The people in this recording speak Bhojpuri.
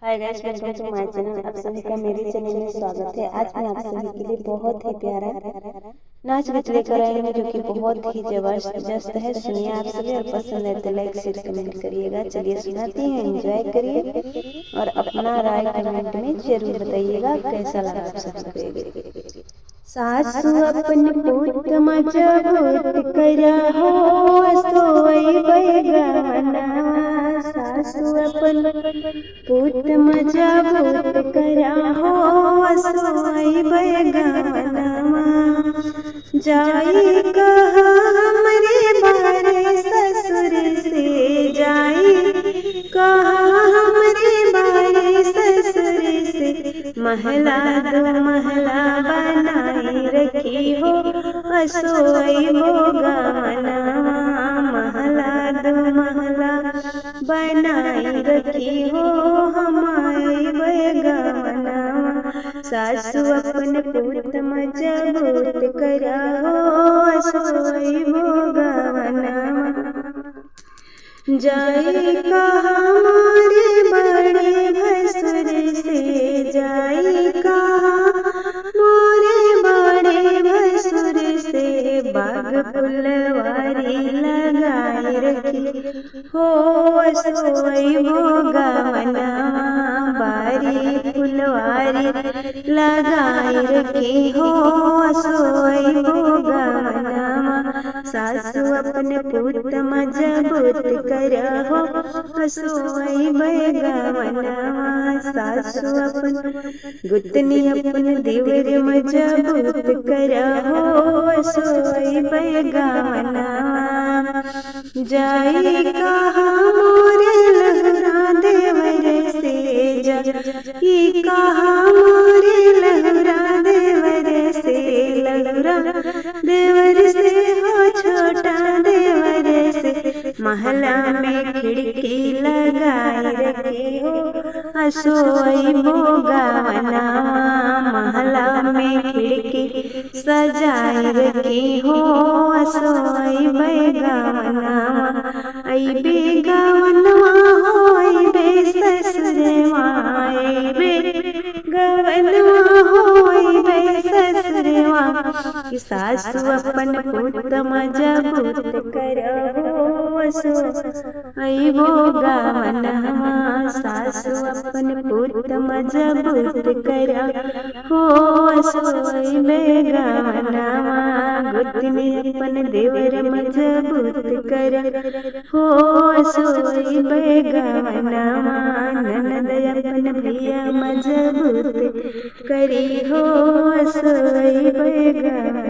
हाय गाइस, वेलकम टू माय चैनल। आप सभी का मेरे चैनल में स्वागत है। आज मैं आप सभी के लिए बहुत ही प्यारा नाच गीत लेकर आई हूँ, जो कि बहुत ही जबरदस्त है। सुनिए आप सभी, और पसंद है तो लाइक शेयर कमेंट करिएगा। चलिए सुनाती हैं, एंजॉय करिए और अपना राय कमेंट में जरूर बताइएगा कैसा लगा आप सभी। सासु अपन पूत मजबूत करा हो, सोई बैगनवा। सासु अपन पूत मजबूत करा हो, सोई बैगनवा। जाई कहा हमरे बारे ससुर से, जाई कहा हमरे बारे ससुर से। महला दो महला बनाई रखी हो, असोई हो गवनवा। महला दो महला बनाई रखी हो, हमारी बैगनवा। सासु अपन पूत मजबूत करा हो, असोई हो गवनवा। जाई कहा मोरे बड़े भसुर से, जाई कहा मोरे बड़े भसुर से। बाग फुलवारी लगाई रखी हो, सोई हो गवनवा। बारी फुलवारी लगाई रखी हो, सोई हो गवनवा। सासु अपने पूत मजबूत करा हो, सोई बैगनवा। सासु अपन गुतनी अपन देवर मजबूत करा हो, सोई बैगनवा। जाई कहा मोरे लहुरा देवर से, जाई कहा मोरे लहुरा देवर से। लहुरा देवर से हो छोटा देवर से। महला में खिड़की लगाई रखी हो, असोई हो गवनवा। महला में खिड़की सजाई रखी हो, असोई बैगनवा। अइबे गवनवा हो, अइबे ससुरवा। अइबे गवनवा हो, अइबे ससुरवा। कि सासु अपन पूत मजबूत करा हो, सोई हो गवनवा। सासु अपन पूत मजबूत करा हो, सोई बैगनवा। गुतनी अपन देवर मजबूत करा हो, सोई बैगनवा। ननद अपन भैया मजबूत करी हो, सोई बैगनवा।